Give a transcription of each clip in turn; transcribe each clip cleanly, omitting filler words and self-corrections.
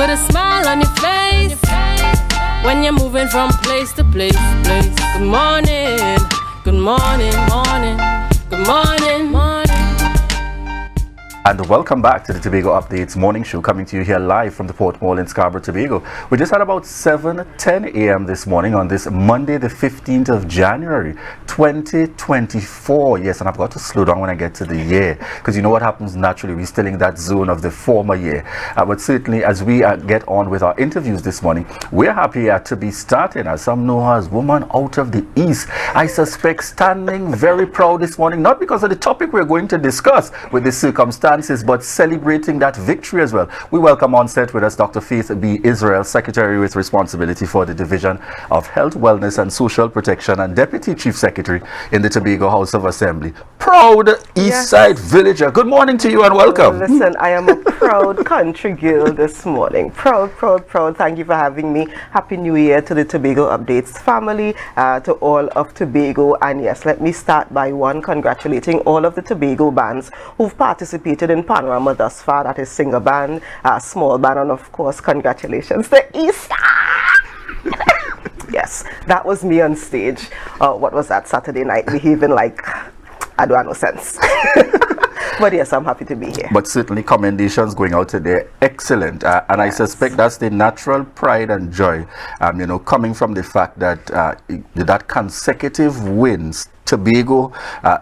with a smile on your face when you're moving from place to place. Good morning, good morning, morning, good morning, morning. And welcome back to the Tobago Updates morning show, coming to you here live from the Port Mall in Scarborough, Tobago. We just had about 7:10 a.m. this morning on this Monday, the 15th of January, 2024. Yes, and I've got to slow down when I get to the year, because you know what happens naturally, we're still in that zone of the former year. But certainly, as we get on with our interviews this morning, we're happy to be starting, as some know her as Woman Out of the East. I suspect standing very proud this morning, not because of the topic we're going to discuss with the circumstances, but celebrating that victory as well. We welcome on set with us Dr. Faith B. Yisrael, Secretary with responsibility for the Division of Health, Wellness and Social Protection and Deputy Chief Secretary in the Tobago House of Assembly. Proud East Side Villager. Good morning to you and welcome. Listen, I am a proud country girl this morning. Proud. Thank you for having me. Happy New Year to the Tobago Updates family, to all of Tobago. And yes, let me start by congratulating all of the Tobago bands who've participated in Panorama thus far. That is singer band, small band, and of course congratulations to East. Yes, that was me on stage. What was that, Saturday night, behaving like I don't have no sense. But yes, I'm happy to be here. But certainly commendations going out today, excellent. And I suspect that's the natural pride and joy, coming from the fact that that consecutive wins Tobago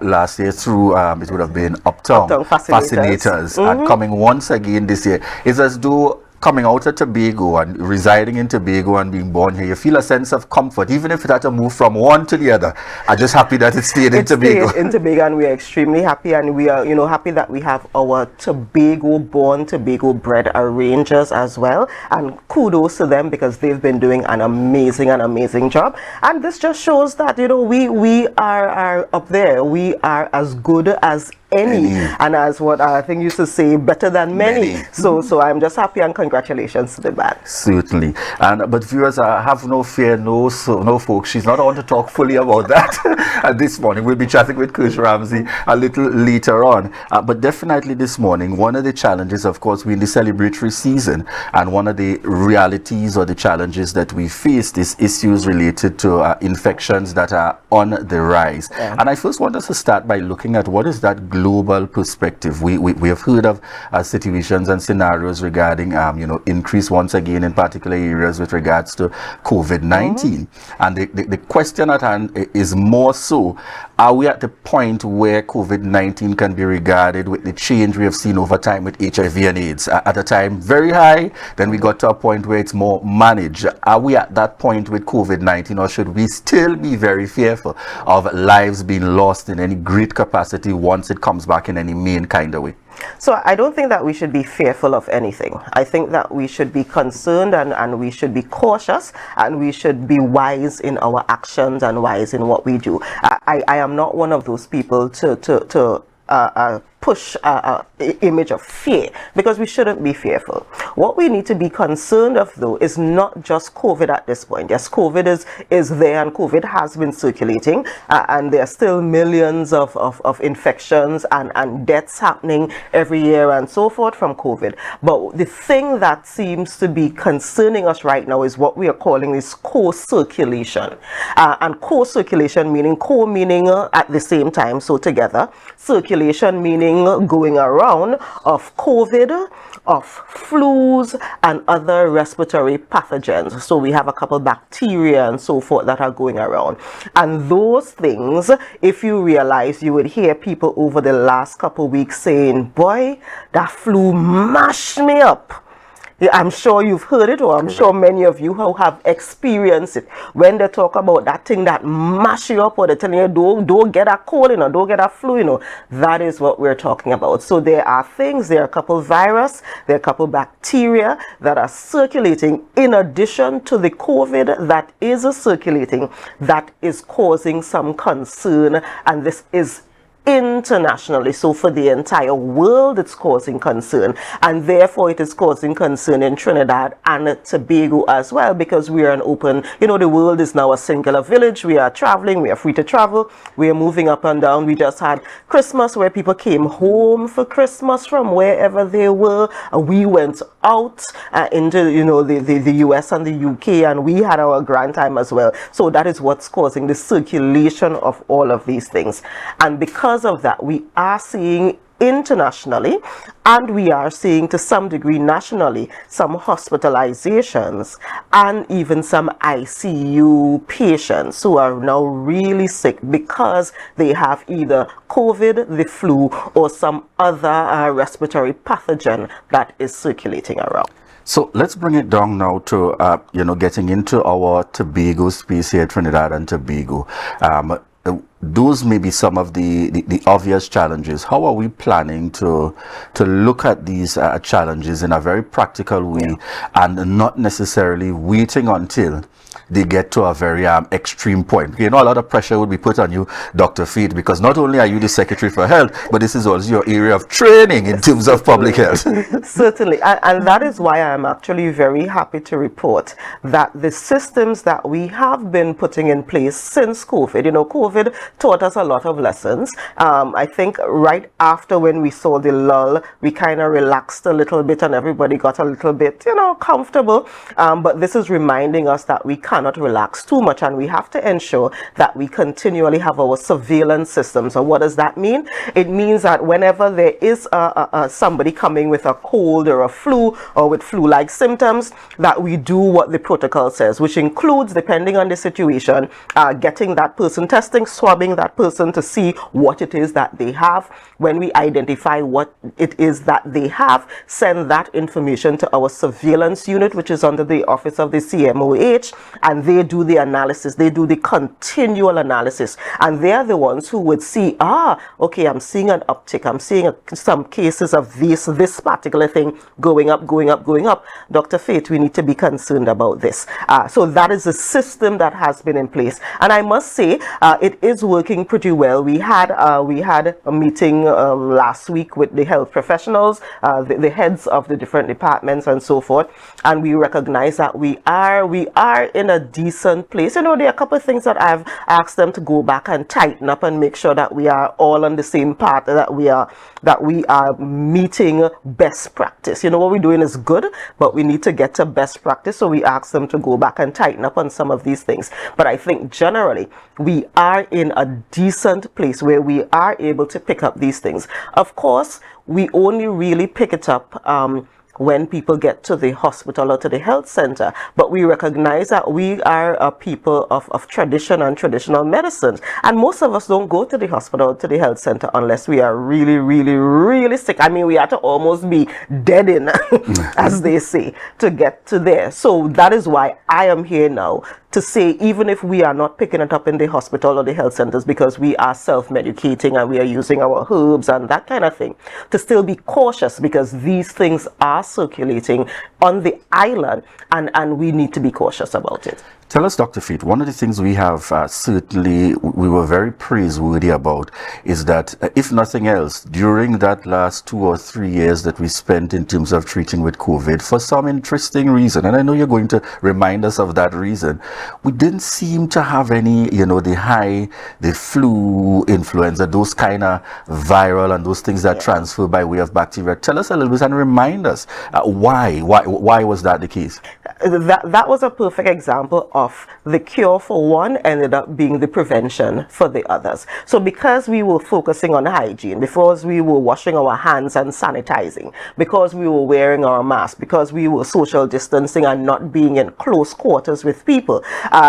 last year through it would have been Uptown Fascinators, and coming once again this year is as though coming out of Tobago and residing in Tobago and being born here, you feel a sense of comfort, even if it had to move from one to the other. I'm just happy that it stayed in Tobago. In Tobago, and we are extremely happy, and we are, happy that we have our Tobago-born, Tobago-bred arrangers as well. And kudos to them, because they've been doing an amazing job. And this just shows that we are up there. We are as good as any, and as what I think used to say, better than many. So I'm just happy, and congratulations to the band. Certainly. But viewers, have no fear, no folks. She's not on to talk fully about that this morning. We'll be chatting with Coach Ramsey a little later on. But definitely this morning, one of the challenges, of course, we're in the celebratory season, and one of the realities or the challenges that we face is issues related to infections that are on the rise. Yeah. And I first want us to start by looking at what is that global perspective. We have heard of situations and scenarios regarding increase once again in particular areas with regards to COVID-19. And the question at hand is more so, are we at the point where COVID-19 can be regarded with the change we have seen over time with HIV and AIDS? At a time very high, then we got to a point where it's more managed. Are we at that point with COVID-19, or should we still be very fearful of lives being lost in any great capacity once it comes back in any main kind of way? So I don't think that we should be fearful of anything. I think that we should be concerned, and we should be cautious, and we should be wise in our actions and wise in what we do. I am not one of those people to push an image of fear, because we shouldn't be fearful. What we need to be concerned of, though, is not just COVID at this point. Yes, COVID is there, and COVID has been circulating, and there are still millions of infections and deaths happening every year and so forth from COVID. But the thing that seems to be concerning us right now is what we are calling this co-circulation. And co-circulation meaning at the same time, so together. Circulation meaning going around of COVID, of flus and other respiratory pathogens. So we have a couple bacteria and so forth that are going around. And those things, if you realize, you would hear people over the last couple weeks saying, boy, that flu mashed me up. I'm sure you've heard it, or I'm sure many of you who have experienced it. When they talk about that thing that mash you up, or they're telling you don't get a cold, don't get a flu, that is what we're talking about. So there are a couple virus, there are a couple bacteria that are circulating in addition to the COVID that is circulating, that is causing some concern, and this is internationally. So for the entire world, it's causing concern, and therefore it is causing concern in Trinidad and Tobago as well, because we are an open, the world is now a singular village. We are traveling, we are free to travel, we are moving up and down. We just had Christmas where people came home for Christmas from wherever they were. We went out into, the US and the UK, and we had our grand time as well. So that is what's causing the circulation of all of these things. And because of that, we are seeing internationally, and we are seeing to some degree nationally, some hospitalizations and even some ICU patients who are now really sick because they have either COVID, the flu, or some other respiratory pathogen that is circulating around. So let's bring it down now to, getting into our Tobago space here, Trinidad and Tobago. Those may be some of the obvious challenges. How are we planning to look at these challenges in a very practical way, and not necessarily waiting until they get to a very extreme point? A lot of pressure would be put on you, Dr. Feet, because not only are you the Secretary for Health, but this is also your area of training in terms of public health. Certainly, and that is why I'm actually very happy to report that the systems that we have been putting in place since COVID, COVID taught us a lot of lessons. I think right after when we saw the lull, we kind of relaxed a little bit and everybody got a little bit, comfortable. But this is reminding us that we cannot relax too much, and we have to ensure that we continually have our surveillance systems. So what does that mean? It means that whenever there is somebody coming with a cold or a flu or with flu-like symptoms, that we do what the protocol says, which includes, depending on the situation, getting that person testing, swabbing that person to see what it is that they have. When we identify what it is that they have, send that information to our surveillance unit, which is under the office of the CMOH, and they do the analysis. They do the continual analysis, and they are the ones who would see, okay, I'm seeing an uptick. I'm seeing some cases of this particular thing going up. Dr. Faith, we need to be concerned about this. So that is the system that has been in place, and I must say it is working pretty well. We had a meeting last week with the health professionals, the heads of the different departments and so forth, and we recognize that we are in a decent place. There are a couple of things that I've asked them to go back and tighten up and make sure that we are all on the same path, that we are meeting best practice. What we're doing is good, but we need to get to best practice, so we asked them to go back and tighten up on some of these things. But I think generally we are in a decent place where we are able to pick up these things. Of course, we only really pick it up when people get to the hospital or to the health center, but we recognize that we are a people of tradition and traditional medicines, and most of us don't go to the hospital or to the health center unless we are really, really, really sick. I mean, we have to almost be dead in, as they say, to get to there. So that is why I am here now to say, even if we are not picking it up in the hospital or the health centers because we are self-medicating and we are using our herbs and that kind of thing, to still be cautious, because these things are circulating on the island, and we need to be cautious about it. Tell us, Dr. Feet, one of the things we have certainly, we were very praiseworthy about is that, if nothing else, during that last 2 or 3 years that we spent in terms of treating with COVID, for some interesting reason, and I know you're going to remind us of that reason, we didn't seem to have any, the flu, influenza, those kind of viral and those things that transfer by way of bacteria. Tell us a little bit and remind us why was that the case? That was a perfect example of the cure for one ended up being the prevention for the others. So because we were focusing on hygiene, because we were washing our hands and sanitizing, because we were wearing our masks, because we were social distancing and not being in close quarters with people,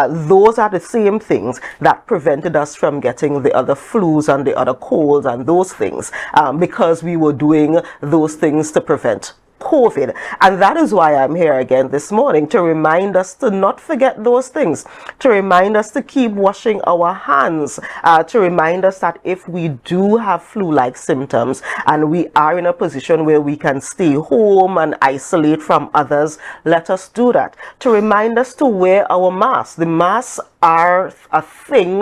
those are the same things that prevented us from getting the other flus and the other colds and those things, because we were doing those things to prevent COVID. And that is why I'm here again this morning, to remind us to not forget those things, to remind us to keep washing our hands, to remind us that if we do have flu-like symptoms and we are in a position where we can stay home and isolate from others, let us do that. To remind us to wear our masks. The masks are a thing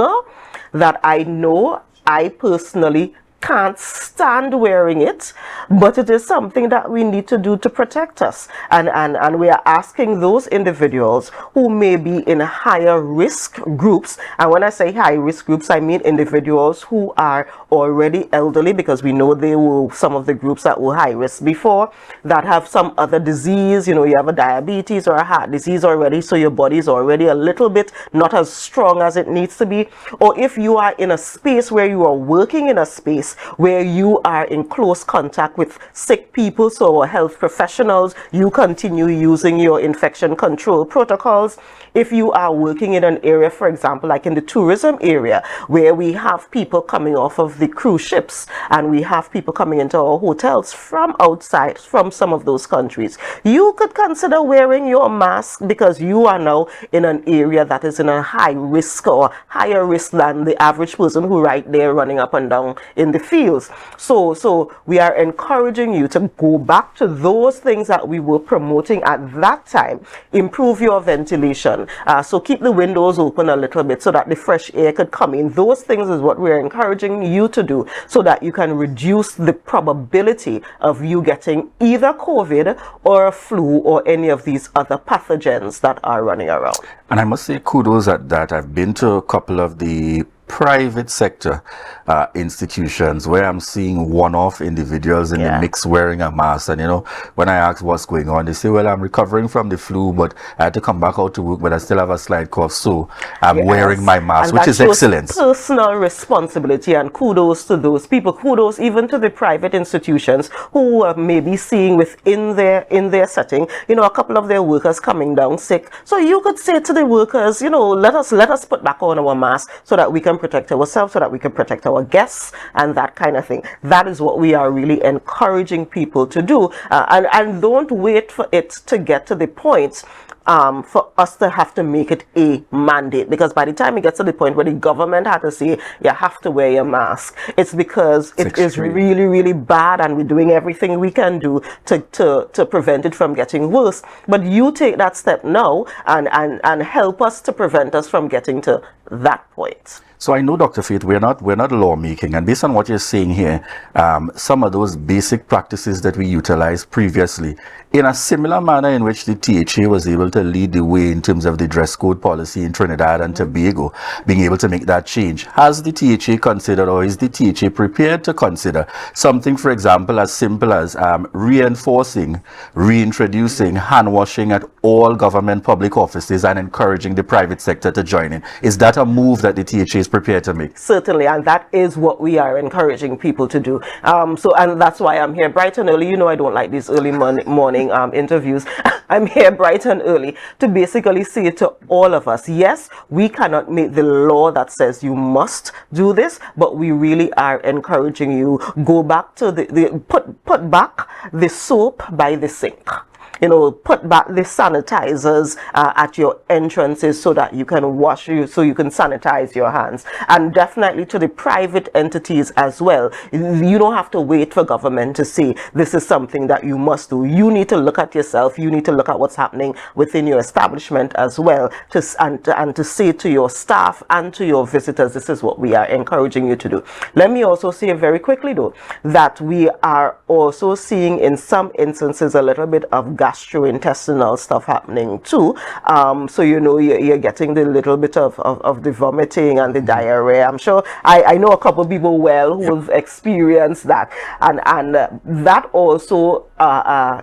that I know I personally can't stand wearing it, but it is something that we need to do to protect us. And we are asking those individuals who may be in higher risk groups, and when I say high risk groups, I mean individuals who are already elderly, because we know they were some of the groups that were high risk before, that have some other disease. You know, you have a diabetes or a heart disease already, so your body is already a little bit not as strong as it needs to be. Or if you are in a space where you are working in a space where you are in close contact with sick people, so health professionals, you continue using your infection control protocols. If you are working in an area, for example, like in the tourism area, where we have people coming off of the cruise ships and we have people coming into our hotels from outside, from some of those countries, you could consider wearing your mask, because you are now in an area that is in a high risk or higher risk than the average person who right there running up and down in the fields. So we are encouraging you to go back to those things that we were promoting at that time. Improve your ventilation. So keep the windows open a little bit so that the fresh air could come in. Those things is what we're encouraging you to do, so that you can reduce the probability of you getting either COVID or a flu or any of these other pathogens that are running around. And I must say kudos at that. I've been to a couple of the private sector institutions where I'm seeing one-off individuals in the mix wearing a mask. And, you know, when I ask what's going on, they say, well, I'm recovering from the flu, but I had to come back out to work, but I still have a slight cough, so I'm wearing my mask, and which is excellent. Personal responsibility, and kudos to those people. Kudos even to the private institutions who are maybe seeing within their setting, you know, a couple of their workers coming down sick. So you could say to the workers, you know, let us put back on our mask so that we can protect ourselves, so that we can protect our guests, and that kind of thing. That is what we are really encouraging people to do, and don't wait for it to get to the point for us to have to make it a mandate, because by the time it gets to the point where the government had to say you have to wear your mask, it's because it is really, really bad, and we're doing everything we can do to prevent it from getting worse. But you take that step now and help us to prevent us from getting to that point. So I know, Dr. Faith, we're not lawmaking, and based on what you're saying here, some of those basic practices that we utilized previously, in a similar manner in which the THA was able to lead the way in terms of the dress code policy in Trinidad and Tobago, being able to make that change, has the THA considered, or is the THA prepared to consider something, for example, as simple as reinforcing, reintroducing hand washing at all government public offices and encouraging the private sector to join in? Is that a move that the THA is prepared to make? Certainly, and that is what we are encouraging people to do. And that's why I'm here bright and early. You know, I don't like these early morning interviews. I'm here bright and early to basically say to all of us, yes, we cannot make the law that says you must do this, but we really are encouraging you, go back to put back the soap by the sink. You know, put back the sanitizers at your entrances so that you can wash so you can sanitize your hands. And definitely to the private entities as well. You don't have to wait for government to say this is something that you must do. You need to look at yourself. You need to look at what's happening within your establishment as well, and to say to your staff and to your visitors, this is what we are encouraging you to do. Let me also say very quickly though, that we are also seeing in some instances a little bit of gastrointestinal stuff happening too. So you know, you're getting the little bit of the vomiting and the diarrhea. I'm sure I know a couple of people who've experienced that, and that also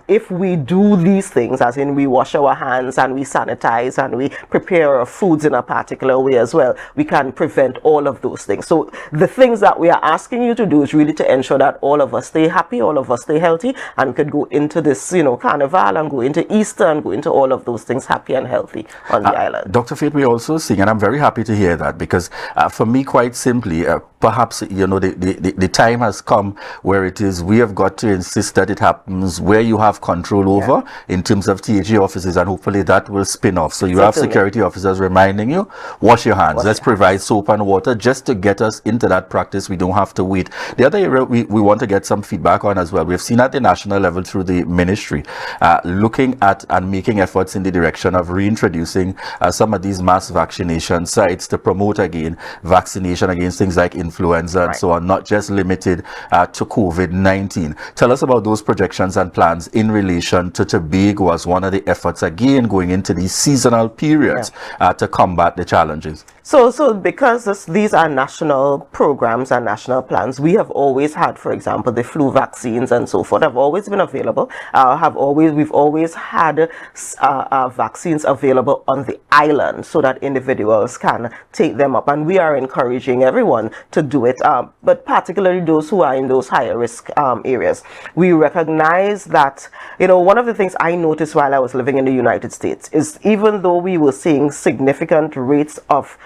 if we do these things, as in we wash our hands and we sanitize and we prepare our foods in a particular way as well, we can prevent all of those things. So the things that we are asking you to do is really to ensure that all of us stay happy, all of us stay healthy, and we could go into this, you know, carnival and go into Easter and go into all of those things happy and healthy on the island. Dr. Faith, we're also seeing, and I'm very happy to hear that, because for me, quite simply, perhaps, you know, the time has come where it is, we have got to insist that it happens where you have control over in terms of THA offices, and hopefully that will spin off. So you have security officers reminding you, wash your hands. Let's provide soap and water just to get us into that practice. We don't have to wait. The other area we want to get some feedback on as well, we've seen at the national level through the ministry, looking at and making efforts in the direction of reintroducing some of these mass vaccination sites to promote again vaccination against things like influenza and so on, not just limited to COVID-19. Tell us about those projections and plans in relation to Tobago as one of the efforts, again, going into these seasonal periods to combat the challenges. So because these are national programs and national plans, we have always had, for example, the flu vaccines and so forth have always been available. We've always had vaccines available on the island so that individuals can take them up, and we are encouraging everyone to do it, but particularly those who are in those higher risk areas. We recognize that, one of the things I noticed while I was living in the United States is even though we were seeing significant rates of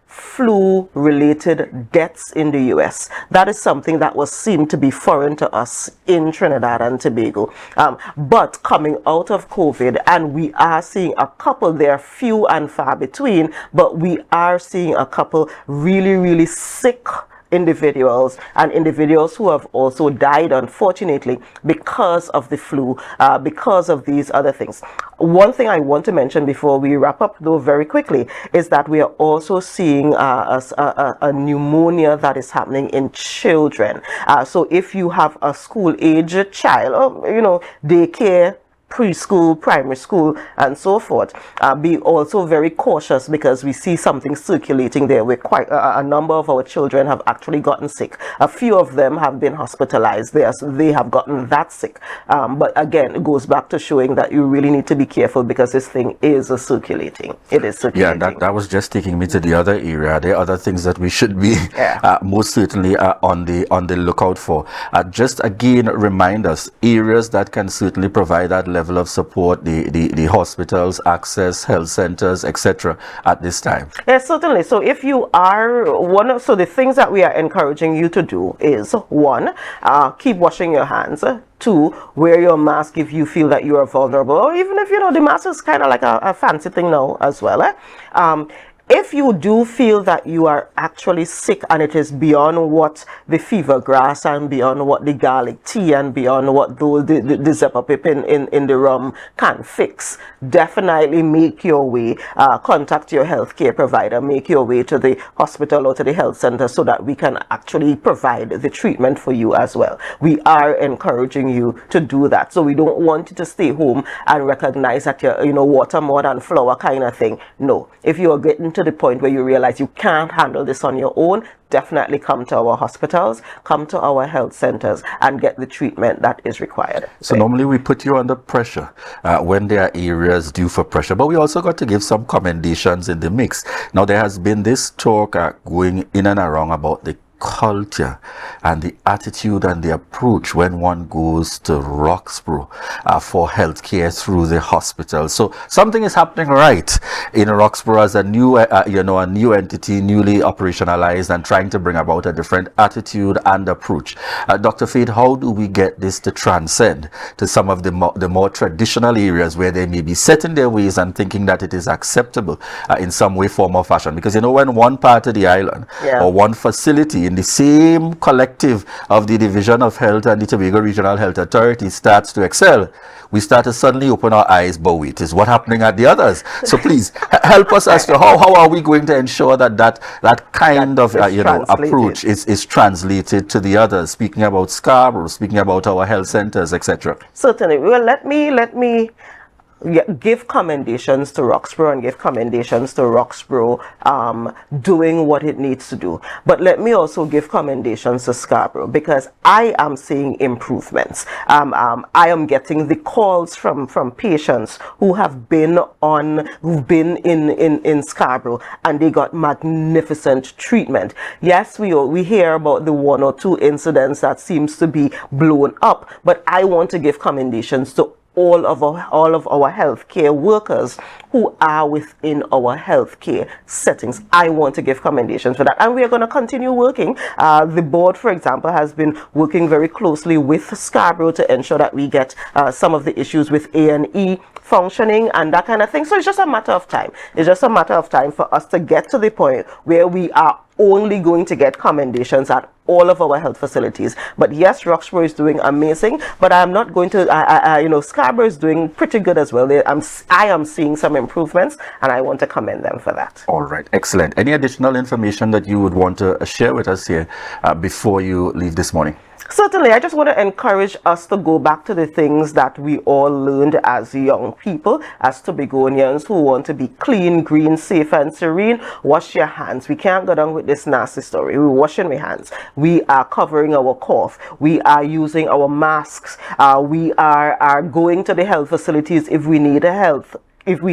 flu-related deaths in the US, that is something that was seen to be foreign to us in Trinidad and Tobago. But coming out of COVID, and we are seeing a couple, they're few and far between, but we are seeing a couple really, really sick individuals and individuals who have also died, unfortunately, because of the flu, because of these other things. One thing I want to mention before we wrap up, though, very quickly, is that we are also seeing a pneumonia that is happening in children. So if you have a school-age child, daycare, preschool, primary school, and so forth, be also very cautious, because we see something circulating there where quite a number of our children have actually gotten sick. A few of them have been hospitalized. They have gotten that sick. But again, it goes back to showing that you really need to be careful, because this thing is circulating. It is circulating. Yeah, that was just taking me to the other area. There are other things that we should be most certainly on the lookout for. Just again, remind us areas that can certainly provide that level of support, the hospitals, access, health centers, etc. at this time. Yes, certainly. So if you are so the things that we are encouraging you to do is, 1, keep washing your hands. 2, wear your mask if you feel that you are vulnerable, or even if the mask is kind of like a fancy thing now as well. If you do feel that you are actually sick and it is beyond what the fever grass and beyond what the garlic tea and beyond what the zephyr pip in the rum can fix, definitely make your way, contact your healthcare provider, make your way to the hospital or to the health center so that we can actually provide the treatment for you as well. We are encouraging you to do that. So we don't want you to stay home and recognize that you're, water more than flour kind of thing. No. If you are getting to the point where you realize you can't handle this on your own, definitely come to our hospitals, come to our health centers, and get the treatment that is required. So normally we put you under pressure when there are areas due for pressure, but we also got to give some commendations in the mix. Now, there has been this talk going in and around about the culture and the attitude and the approach when one goes to Roxborough for healthcare through the hospital. So something is happening right in Roxborough as a new a new entity, newly operationalized, and trying to bring about a different attitude and approach. Dr. Fade, how do we get this to transcend to some of the more traditional areas where they may be set in their ways and thinking that it is acceptable in some way, form, or fashion? Because when one part of the island or one facility in the same collective of the Division of Health and the Tobago Regional Health Authority starts to excel, we start to suddenly open our eyes, but wait, is what happening at the others? So please help us as to how are we going to ensure that kind of approach is translated to the others, speaking about Scarborough, speaking about our health centers, etc. Certainly. Well, let me give commendations to Roxborough and give commendations to Roxborough doing what it needs to do. But let me also give commendations to Scarborough, because I am seeing improvements. I am getting the calls from patients who have been in Scarborough, and they got magnificent treatment. Yes, we hear about the 1 or 2 incidents that seems to be blown up, but I want to give commendations to all of our healthcare workers who are within our healthcare settings. I want to give commendations for that, and we are going to continue working. The board, for example, has been working very closely with Scarborough to ensure that we get some of the issues with A&E functioning and that kind of thing. So it's just a matter of time. It's just a matter of time for us to get to the point where we are only going to get commendations at all of our health facilities. But yes, Roxborough is doing amazing, but I'm not going to, Scarborough is doing pretty good as well. I am seeing some improvements, and I want to commend them for that. All right, excellent. Any additional information that you would want to share with us here before you leave this morning? Certainly, I just want to encourage us to go back to the things that we all learned as young people, as Tobagonians who want to be clean, green, safe and serene. Wash your hands. We can't go down with this nasty story. We're washing our hands. We are covering our cough. We are using our masks. We are going to the health facilities if we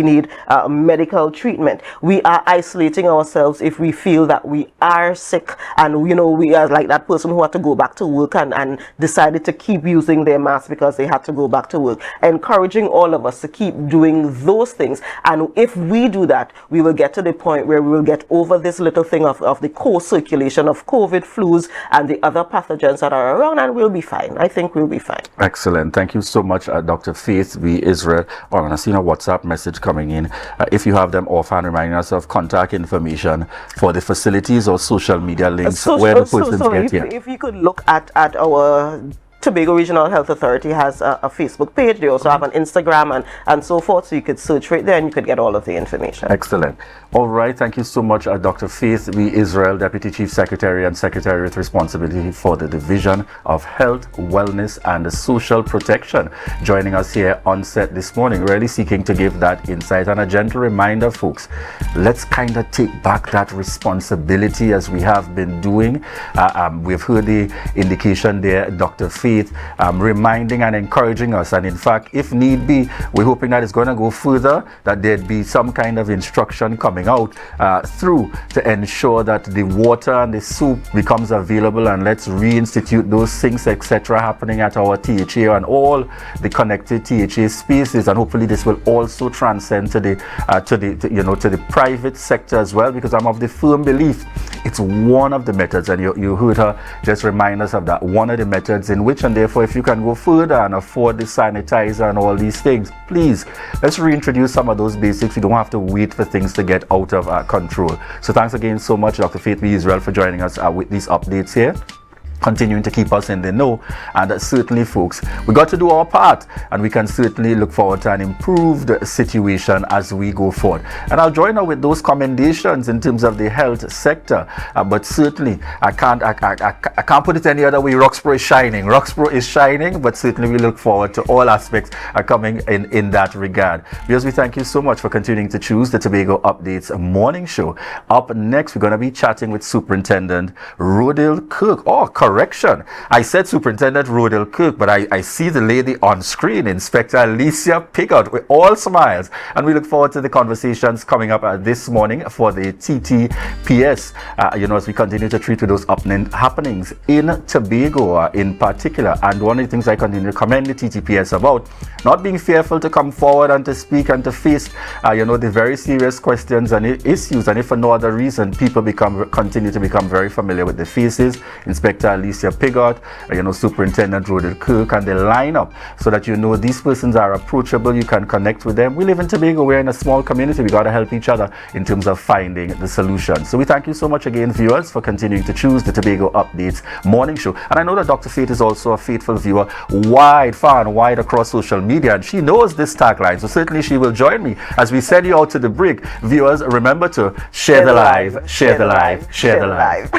need medical treatment. We are isolating ourselves if we feel that we are sick, and we are like that person who had to go back to work and decided to keep using their mask because they had to go back to work. Encouraging all of us to keep doing those things, and if we do that, we will get to the point where we will get over this little thing of the co-circulation of COVID, flus and the other pathogens that are around, and we'll be fine. I think we'll be fine. Excellent. Thank you so much, Dr. Faith V. Israel. On a WhatsApp message coming in. If you have them offhand, reminding us of contact information for the facilities or social media links where the persons get here. If you could look at our Tobago Regional Health Authority has a Facebook page. They also have an Instagram and so forth, so you could search right there and you could get all of the information. Excellent. All right, thank you so much, Dr. Faith V. Israel, Deputy Chief Secretary and Secretary with responsibility for the Division of Health, Wellness and Social Protection, joining us here on set this morning, really seeking to give that insight. And a gentle reminder, folks, let's kind of take back that responsibility as we have been doing. We've heard the indication there, Dr. Faith, reminding and encouraging us, and in fact, if need be, we're hoping that it's going to go further, that there'd be some kind of instruction coming out through to ensure that the water and the soup becomes available, and let's reinstitute those things, etc., happening at our THA and all the connected THA spaces. And hopefully this will also transcend to the private sector as well, because I'm of the firm belief it's one of the methods, and you heard her just remind us of that, one of the methods in which, and therefore if you can go further and afford the sanitizer and all these things, please, let's reintroduce some of those basics. You don't have to wait for things to get out of control. So thanks again so much, Dr. Faith V. Israel, for joining us with these updates here, continuing to keep us in the know. And certainly, folks, we got to do our part, and we can certainly look forward to an improved situation as we go forward. And I'll join her with those commendations in terms of the health sector, but certainly I can't put it any other way. Roxborough is shining. Roxborough is shining, but certainly we look forward to all aspects coming in that regard. Because we thank you so much for continuing to choose the Tobago Updates morning show. Up next, we're going to be chatting with Superintendent Rodale Kirk. Correction, I said Superintendent Rodale Kirk, but I see the lady on screen, Inspector Alicia Piggott, with all smiles, and we look forward to the conversations coming up this morning for the TTPS, as we continue to treat with those happenings in Tobago in particular. And one of the things I continue to commend the TTPS about, not being fearful to come forward and to speak and to face the very serious questions and issues, and if for no other reason, people continue to become very familiar with the faces. Inspector Alicia Piggott, Superintendent Rodale Kirk, and the lineup, so that these persons are approachable. You can connect with them. We live in Tobago. We're in a small community. We got to help each other in terms of finding the solution. So we thank you so much again, viewers, for continuing to choose the Tobago Updates morning show. And I know that Dr. Faith is also a faithful viewer, far and wide across social media, and she knows this tagline. So certainly she will join me as we send you out to the break. Viewers, remember to share the live, share the live, share the live.